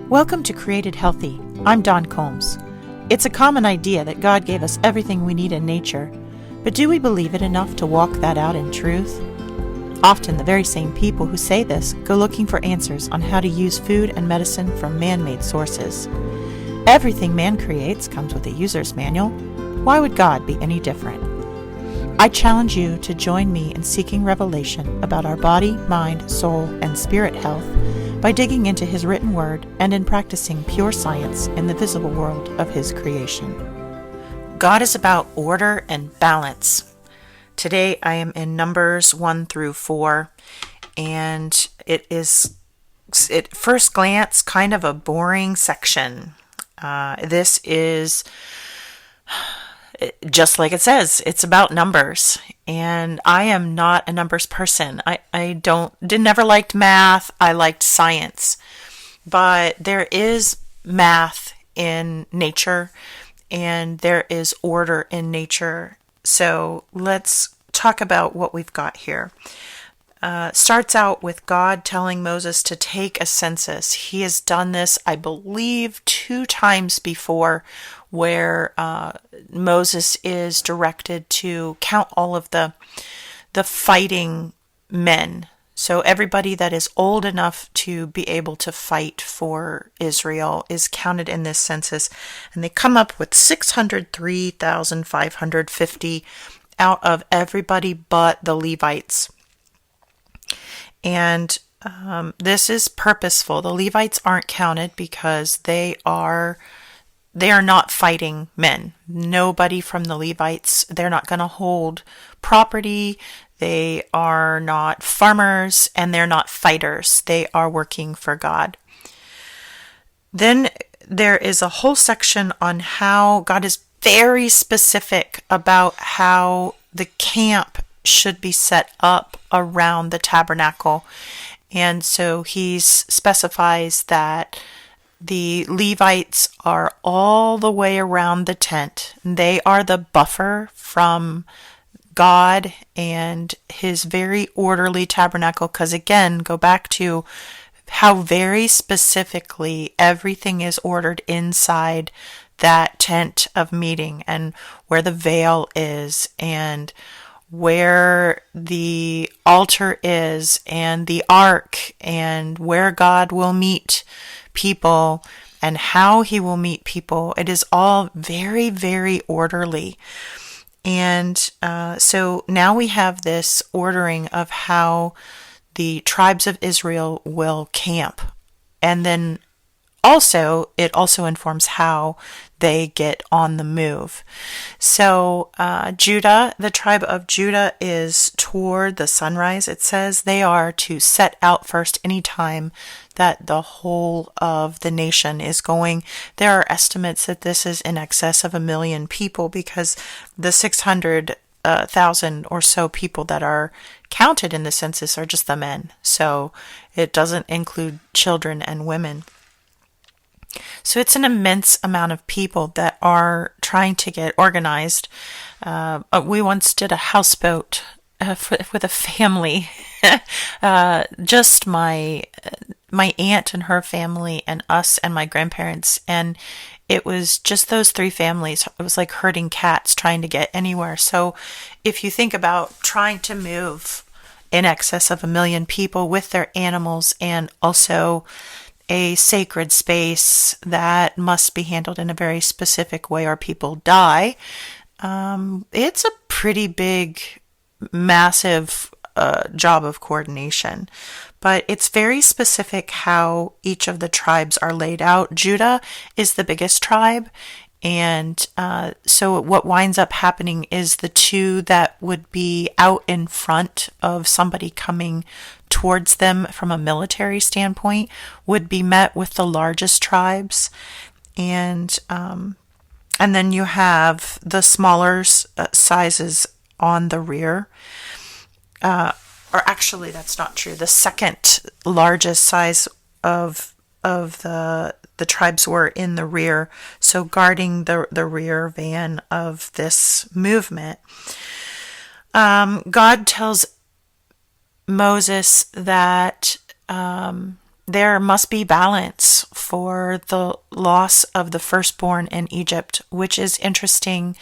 Welcome to Created Healthy. I'm Dawn Combs. It's a common idea that God gave us everything we need in nature, but do we believe it enough to walk that out in truth? Often the very same people who say this go looking for answers on how to use food and medicine from man-made sources. Everything man creates comes with a user's manual. Why would God be any different? I challenge you to join me in seeking revelation about our body, mind, soul, and spirit health by digging into His written word and in practicing pure science in the visible world of His creation. God is about order and balance. Today I am in Numbers 1 through 4, and it is, at first glance, kind of a boring section. This is just like it says, it's about numbers, and I am not a numbers person. I never liked math. I liked science, but there is math in nature, and there is order in nature. So let's talk about what we've got here. Starts out with God telling Moses to take a census. He has done this, I believe, 2 times before, where Moses is directed to count all of the fighting men. So everybody that is old enough to be able to fight for Israel is counted in this census, and they come up with 603,550 out of everybody but the Levites. And this is purposeful. The Levites aren't counted because they are not fighting men. Nobody from the Levites, they're not going to hold property. They are not farmers, and they're not fighters. They are working for God. Then there is a whole section on how God is very specific about how the camp should be set up around the tabernacle. And so he specifies that the Levites are all the way around the tent. They are the buffer from God and His very orderly tabernacle. Because again, go back to how very specifically everything is ordered inside that tent of meeting, and where the veil is, and where the altar is, and the ark, and where God will meet people, and how He will meet people. It is all very, very orderly. And so now we have this ordering of how the tribes of Israel will camp. And then it also informs how they get on the move. So Judah, the tribe of Judah, is toward the sunrise. It says they are to set out first anytime that the whole of the nation is going. There are estimates that this is in excess of 1 million people, because the 600,000 or so people that are counted in the census are just the men. So it doesn't include children and women. So it's an immense amount of people that are trying to get organized. We once did a houseboat with a family, just my aunt and her family and us and my grandparents, and it was just those 3 families. It was like herding cats trying to get anywhere. So if you think about trying to move in excess of 1 million people with their animals, and also a sacred space that must be handled in a very specific way or people die, it's a pretty big, massive job of coordination. But it's very specific how each of the tribes are laid out. Judah is the biggest tribe, and so what winds up happening is the 2 that would be out in front of somebody coming towards them from a military standpoint would be met with the largest tribes, and then you have the smaller sizes on the rear. Or actually, that's not true. The second largest size of the tribes were in the rear, so guarding the rear van of this movement. God tells Moses that there must be balance for the loss of the firstborn in Egypt, which is interesting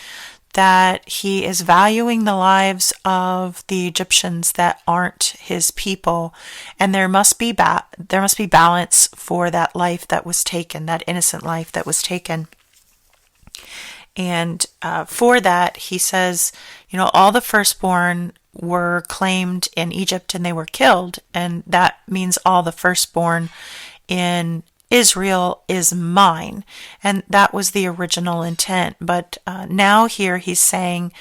that he is valuing the lives of the Egyptians that aren't his people, and there must be balance for that life that was taken, that innocent life that was taken. And for that, he says, all the firstborn were claimed in Egypt and they were killed, and that means all the firstborn in Israel is mine. And that was the original intent. But now here he's saying,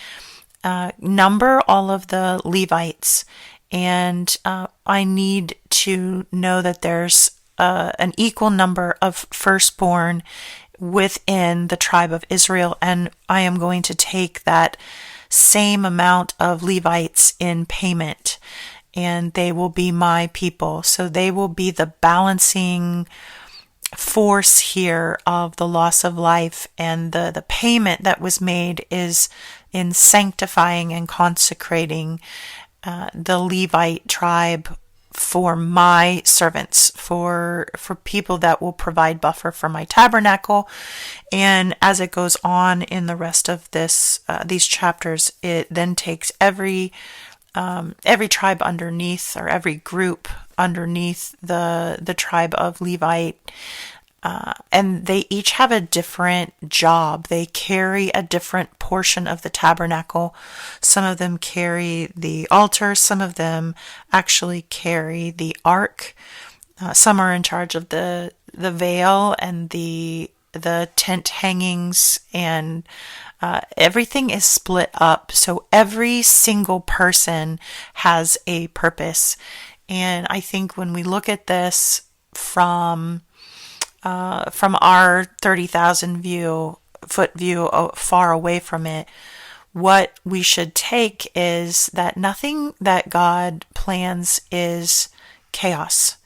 number all of the Levites, and I need to know that there's an equal number of firstborn within the tribe of Israel, and I am going to take that same amount of Levites in payment, and they will be my people. So they will be the balancing force here of the loss of life, and the payment that was made is in sanctifying and consecrating the Levite tribe for my servants, for people that will provide buffer for my tabernacle. And as it goes on in the rest of these chapters, it then takes every tribe underneath, or every group underneath the tribe of Levite, and they each have a different job. They carry a different portion of the tabernacle. Some of them carry the altar. Some of them actually carry the ark. Some are in charge of the veil and the tent hangings, and everything is split up. So every single person has a purpose. And I think when we look at this from our 30,000 foot view far away from it, what we should take is that nothing that God plans is chaos.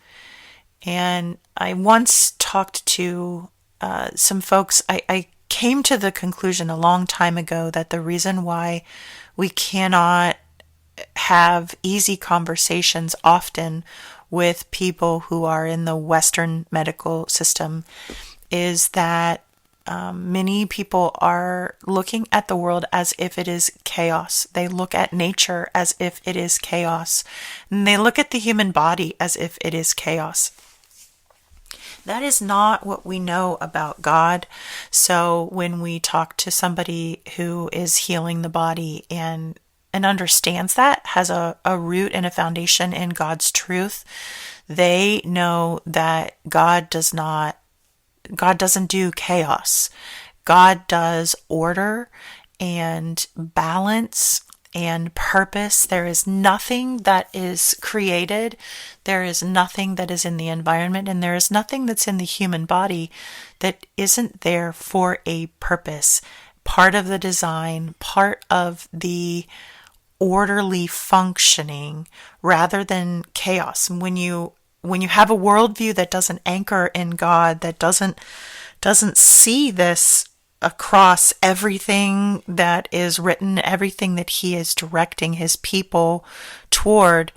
And I once talked to some folks. I came to the conclusion a long time ago that the reason why we cannot have easy conversations often with people who are in the Western medical system is that many people are looking at the world as if it is chaos. They look at nature as if it is chaos. And they look at the human body as if it is chaos. That is not what we know about God. So when we talk to somebody who is healing the body and understands that, has a root and a foundation in God's truth, they know that God doesn't do chaos. God does order and balance and purpose. There is nothing that is created. There is nothing that is in the environment, and there is nothing that's in the human body that isn't there for a purpose. Part of the design, part of the orderly functioning rather than chaos. When you have a worldview that doesn't anchor in God, that doesn't see this across everything that is written, everything that he is directing his people toward,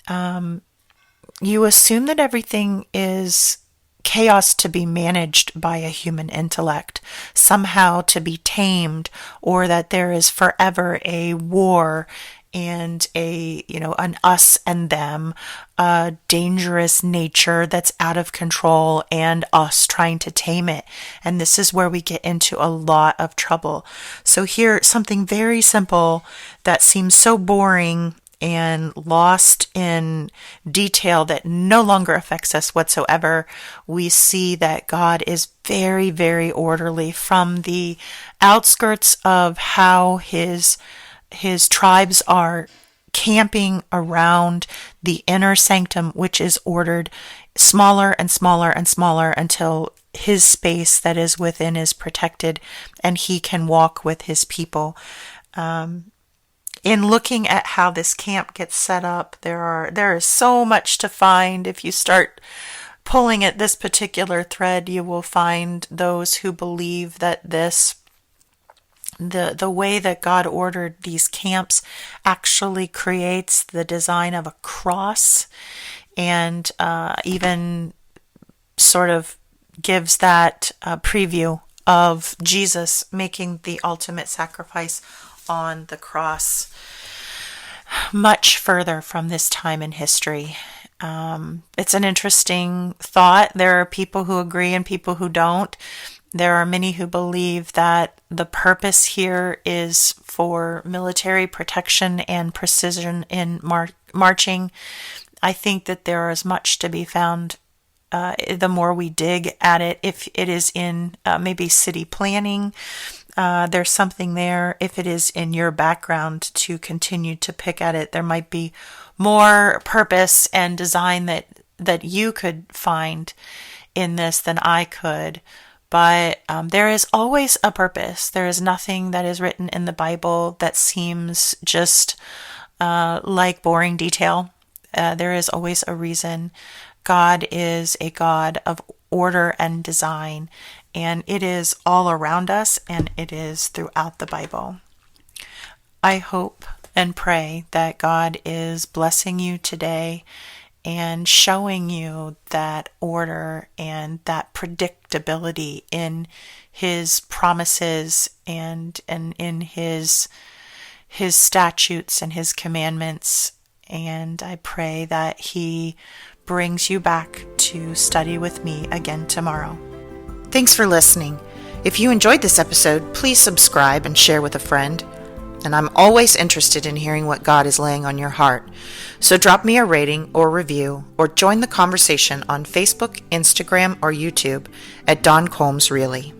you assume that everything is chaos to be managed by a human intellect, somehow to be tamed, or that there is forever a war and an us and them, a dangerous nature that's out of control, and us trying to tame it. And this is where we get into a lot of trouble. So here, something very simple that seems so boring and lost in detail that no longer affects us whatsoever, we see that God is very, very orderly from the outskirts of how his tribes are camping around the inner sanctum, which is ordered smaller and smaller and smaller until his space that is within is protected and he can walk with his people. In looking at how this camp gets set up, there is so much to find. If you start pulling at this particular thread, you will find those who believe that the way that God ordered these camps actually creates the design of a cross and even sort of gives that preview of Jesus making the ultimate sacrifice on the cross much further from this time in history. It's an interesting thought. There are people who agree and people who don't. There are many who believe that the purpose here is for military protection and precision in marching. I think that there is much to be found the more we dig at it. If it is in maybe city planning, there's something there. If it is in your background to continue to pick at it, there might be more purpose and design that you could find in this than I could. But there is always a purpose. There is nothing that is written in the Bible that seems just like boring detail. There is always a reason. God is a God of order and design, and it is all around us, and it is throughout the Bible. I hope and pray that God is blessing you today and showing you that order and that predictability in His promises and in His statutes and His commandments. And I pray that He brings you back to study with me again tomorrow. Thanks for listening. If you enjoyed this episode, please subscribe and share with a friend. And I'm always interested in hearing what God is laying on your heart. So drop me a rating or review, or join the conversation on Facebook, Instagram, or YouTube at Dawn Combs Really.